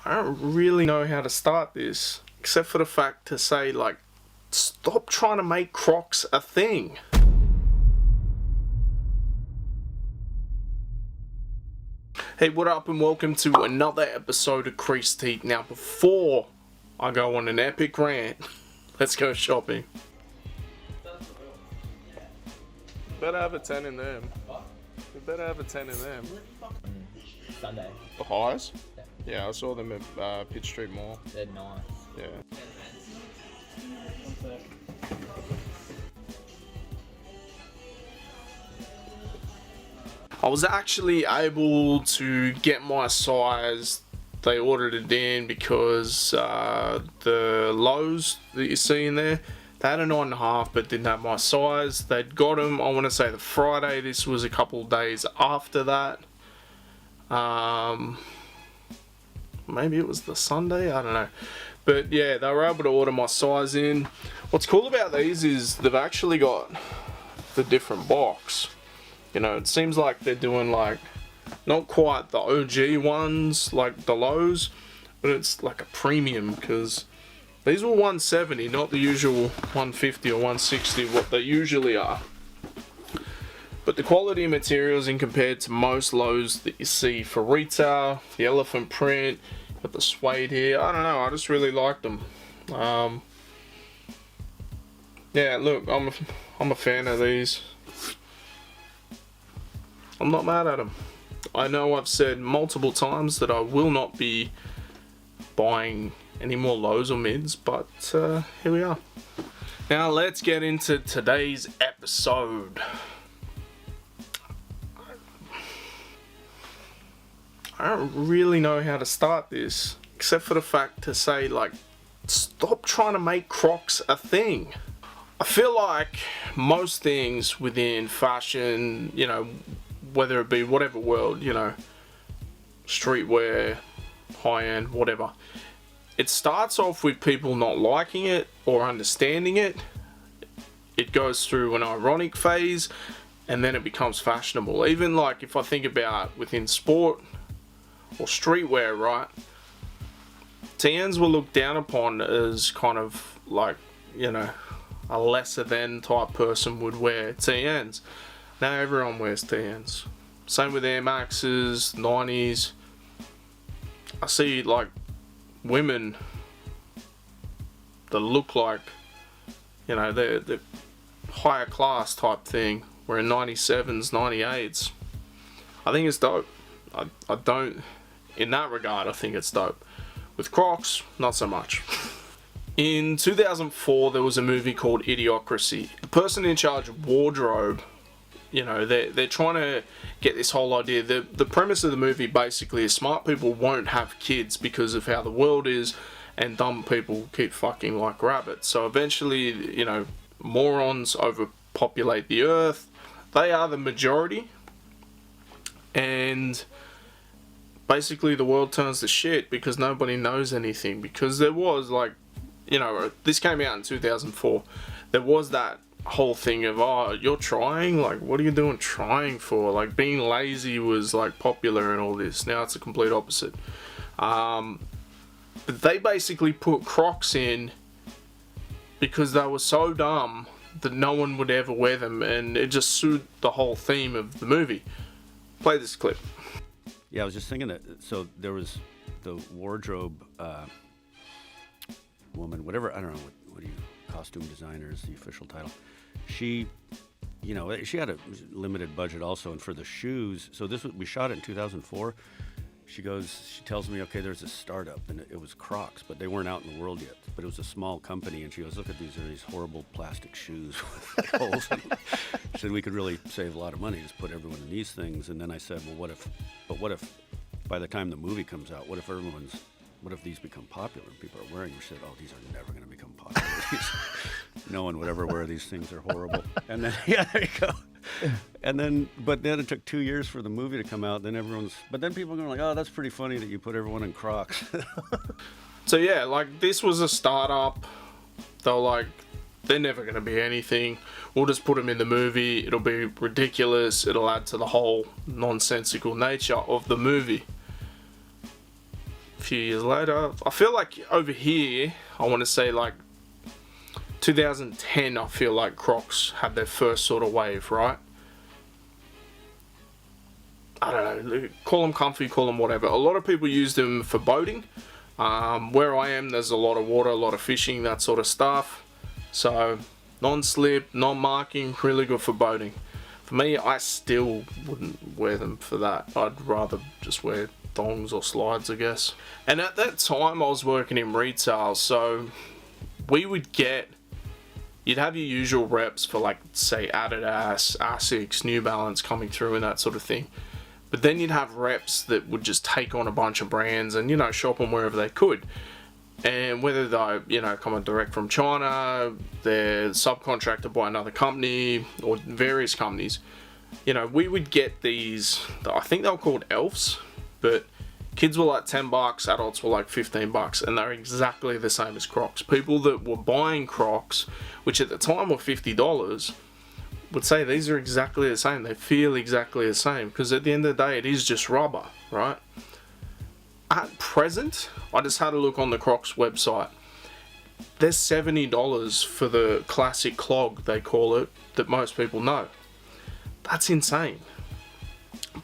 I don't really know how to start this, except for the fact to say, like, stop trying to make Crocs a thing. Hey, what up and welcome to another episode of Creased. Now, before I go on an epic rant, let's go shopping. Better have a 10 in them. What? You better have a 10 in them. Sunday. The highs? Yeah, I saw them at Pitt Street Mall. They're nice. Yeah. I was actually able to get my size. They ordered it in because the lows that you see in there, they had a 9.5 but didn't have my size. They'd got them, I want to say the Friday. This was a couple of days after that. Maybe it was the Sunday, I don't know. But yeah, they were able to order my size in. What's cool about these is they've actually got the different box. You know, it seems like they're doing like, not quite the OG ones, like the lows, but it's like a premium because these were 170, not the usual 150 or 160, what they usually are. But the quality of materials in compared to most lows that you see for retail, the elephant print, with the suede here, I don't know, I just really like them. Yeah, look, I'm a fan of these. I'm not mad at them. I know I've said multiple times that I will not be buying any more lows or mids, but here we are. Now let's get into today's episode. I don't really know how to start this, except for the fact to say, like, stop trying to make Crocs a thing. I feel like most things within fashion, you know, whether it be whatever world, you know, streetwear, high-end, whatever, it starts off with people not liking it or understanding it. It goes through an ironic phase, and then it becomes fashionable. Even like if I think about within sport or streetwear, right, TNs were looked down upon as kind of like, you know, a lesser than type person would wear TNs. Now everyone wears TNs. Same with Air Maxes, 90s. I see like women that look like, you know, they're higher class type thing, wearing 97s, 98s. I think it's dope. I don't, in that regard, I think it's dope. With Crocs, not so much. In 2004, there was a movie called Idiocracy. The person in charge of wardrobe, you know, they're trying to get this whole idea. The premise of the movie basically is smart people won't have kids because of how the world is, and dumb people keep fucking like rabbits. So eventually, you know, morons overpopulate the earth. They are the majority, and basically the world turns to shit because nobody knows anything. Because there was like, you know, this came out in 2004. There was that whole thing of, oh, you're trying? Like, what are you doing trying for? Like, being lazy was like popular and all this. Now it's the complete opposite. But they basically put Crocs in because they were so dumb that no one would ever wear them, and it just suited the whole theme of the movie. Play this clip. Yeah, I was just thinking that, so there was the wardrobe woman, whatever, I don't know, what do you, costume designer is the official title. She, you know, she had a limited budget also, and for the shoes, so we shot it in 2004. She tells me, okay, there's a startup, and it was Crocs, but they weren't out in the world yet. But it was a small company, and she goes, look at these horrible plastic shoes with holes in them. She said, we could really save a lot of money, just put everyone in these things. And then I said, well, what if by the time the movie comes out, what if these become popular and people are wearing them? She said, oh, these are never going to become popular. No one would ever wear these things, they're horrible. And then, yeah, there you go. And but then it took 2 years for the movie to come out. Then people are going like, oh, that's pretty funny that you put everyone in Crocs. So yeah, like, this was a startup. They were like, they're never going to be anything. We'll just put them in the movie. It'll be ridiculous. It'll add to the whole nonsensical nature of the movie. a few years later. I feel like over here, I want to say like 2010, I feel like Crocs had their first sort of wave, right? I don't know, call them comfy, call them whatever. A lot of people use them for boating. Where I am, there's a lot of water, a lot of fishing, that sort of stuff. So, non-slip, non-marking, really good for boating. For me, I still wouldn't wear them for that. I'd rather just wear thongs or slides, I guess. And at that time, I was working in retail, so we would get, you'd have your usual reps for like, say, Adidas, Asics, New Balance coming through and that sort of thing. But then you'd have reps that would just take on a bunch of brands and, you know, shop them wherever they could. And whether they're, you know, coming direct from China, they're subcontracted by another company or various companies, you know, we would get these, I think they were called Elves, but kids were like $10, adults were like $15, and they're exactly the same as Crocs. People that were buying Crocs, which at the time were $50, would say these are exactly the same. They feel exactly the same, because at the end of the day, it is just rubber, right? At present, I just had a look on the Crocs website. There's $70 for the classic clog, they call it, that most people know. That's insane.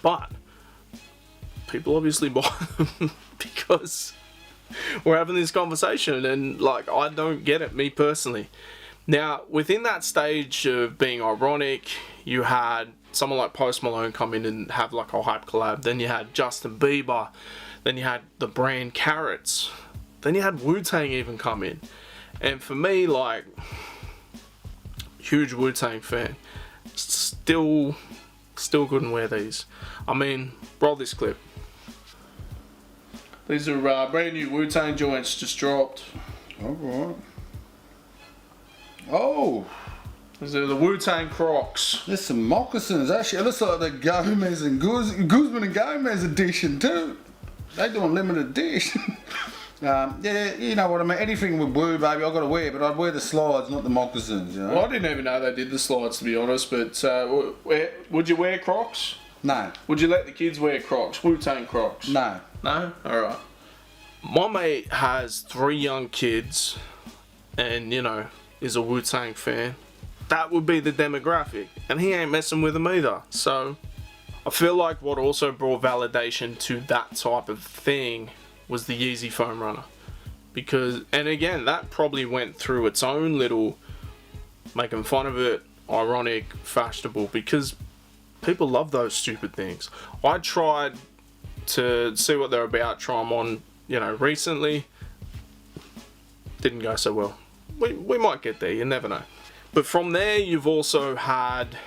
But people obviously buy them because we're having this conversation, and like, I don't get it, me personally. Now, within that stage of being ironic, you had someone like Post Malone come in and have like a hype collab. Then you had Justin Bieber. Then you had the brand Carrots. Then you had Wu-Tang even come in. And for me, like, huge Wu-Tang fan. Still couldn't wear these. I mean, roll this clip. These are brand new Wu-Tang joints just dropped. Alright. Oh! These are the Wu-Tang Crocs. There's some moccasins. Actually, it looks like the Gomez and Guzman and Gomez edition too. They doing limited edition. Yeah, you know what I mean. Anything with Wu, baby, I've got to wear, but I'd wear the slides, not the moccasins. You know? Well, I didn't even know they did the slides, to be honest. But would you wear Crocs? No. Would you let the kids wear Crocs? Wu-Tang Crocs? No. No? Alright. My mate has 3 young kids and, you know, is a Wu-Tang fan. That would be the demographic. And he ain't messing with them either. So, I feel like what also brought validation to that type of thing was the Yeezy Foam Runner. Because, and again, that probably went through its own little making fun of it, ironic, fashionable, because people love those stupid things. I tried to see what they're about, try them on, you know, recently. Didn't go so well. We might get there, you never know. But from there, you've also had,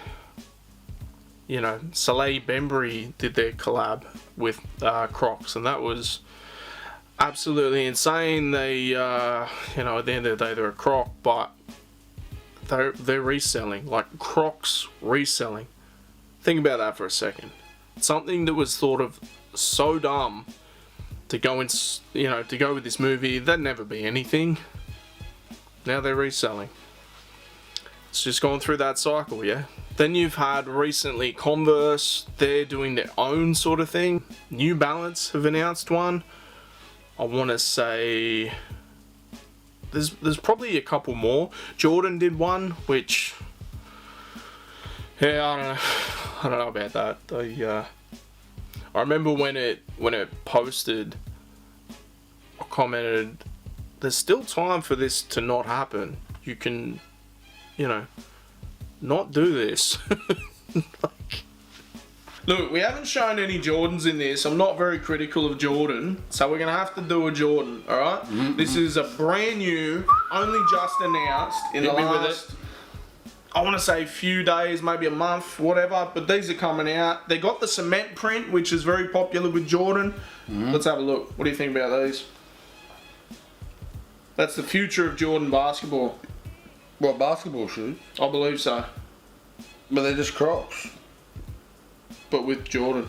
you know, Soleil Bembury did their collab with Crocs, and that was absolutely insane. They, you know, at the end of the day, they're a Croc, but they're reselling, like Crocs reselling. Think about that for a second. Something that was thought of so dumb to go in, you know, to go with this movie, that'd never be anything. Now they're reselling. It's just going through that cycle, yeah. Then you've had recently Converse, they're doing their own sort of thing. New Balance have announced one. I want to say there's probably a couple more. Jordan did one, which, yeah, I don't know about that. I remember when it posted, I commented, there's still time for this to not happen. You can, you know, not do this. Like, look, we haven't shown any Jordans in this. I'm not very critical of Jordan, so we're gonna have to do a Jordan, alright? Mm-hmm. This is a brand new, only just announced in the last, I want to say few days, maybe a month, whatever, but these are coming out. They got the cement print, which is very popular with Jordan. Mm-hmm. Let's have a look. What do you think about these? That's the future of Jordan basketball. What, basketball shoes? I believe so. But they're just Crocs. But with Jordan.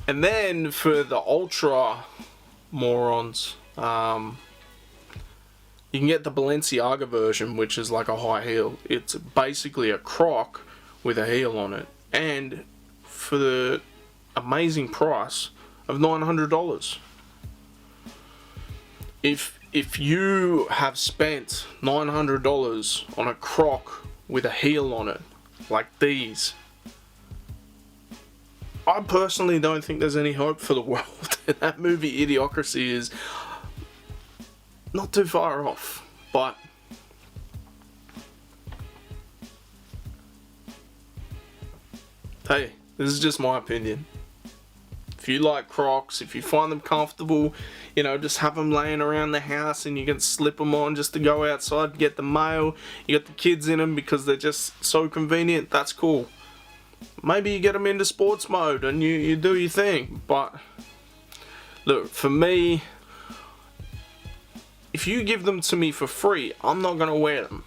And then for the ultra morons, you can get the Balenciaga version, which is like a high heel. It's basically a Croc with a heel on it. And for the amazing price of $900. if you have spent $900 on a Croc with a heel on it, like these, I personally don't think there's any hope for the world. That movie Idiocracy is not too far off, but hey, this is just my opinion. If you like Crocs, if you find them comfortable, you know, just have them laying around the house and you can slip them on just to go outside and get the mail. You got the kids in them because they're just so convenient. That's cool. Maybe you get them into sports mode and you do your thing. But look, for me, if you give them to me for free, I'm not going to wear them.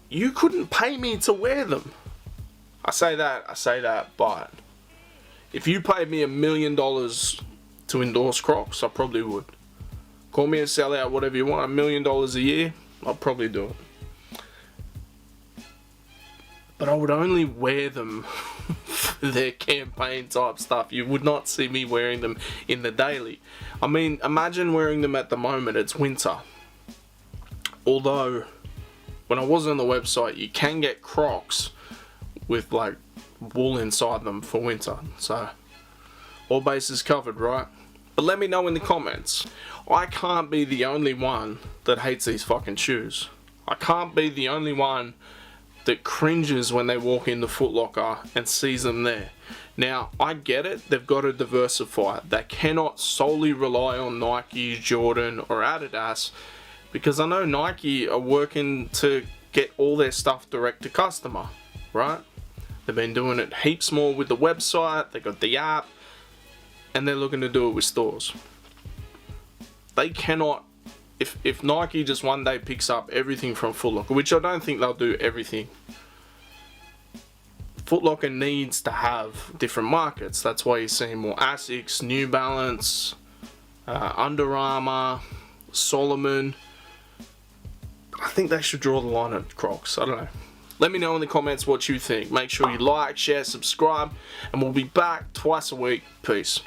You couldn't pay me to wear them. I say that, but if you paid me $1 million to endorse Crocs, I probably would. Call me a sellout, whatever you want. $1 million a year, I'll probably do it. But I would only wear them for their campaign type stuff. You would not see me wearing them in the daily. I mean, imagine wearing them at the moment. It's winter. Although, when I was on the website, you can get Crocs with like wool inside them for winter, so all bases covered, right? But let me know in the comments. I can't be the only one that hates these fucking shoes. I can't be the only one that cringes when they walk into Foot Locker and sees them there. Now, I get it, they've got to diversify. They cannot solely rely on Nike, Jordan or Adidas, because I know Nike are working to get all their stuff direct to customer, right? They've been doing it heaps more with the website, they got the app, and they're looking to do it with stores. They cannot, if Nike just one day picks up everything from Foot Locker, which I don't think they'll do everything, Foot Locker needs to have different markets. That's why you're seeing more Asics, New Balance, Under Armour, Solomon. I think they should draw the line at Crocs. I don't know. Let me know in the comments what you think. Make sure you like, share, subscribe, and we'll be back twice a week. Peace.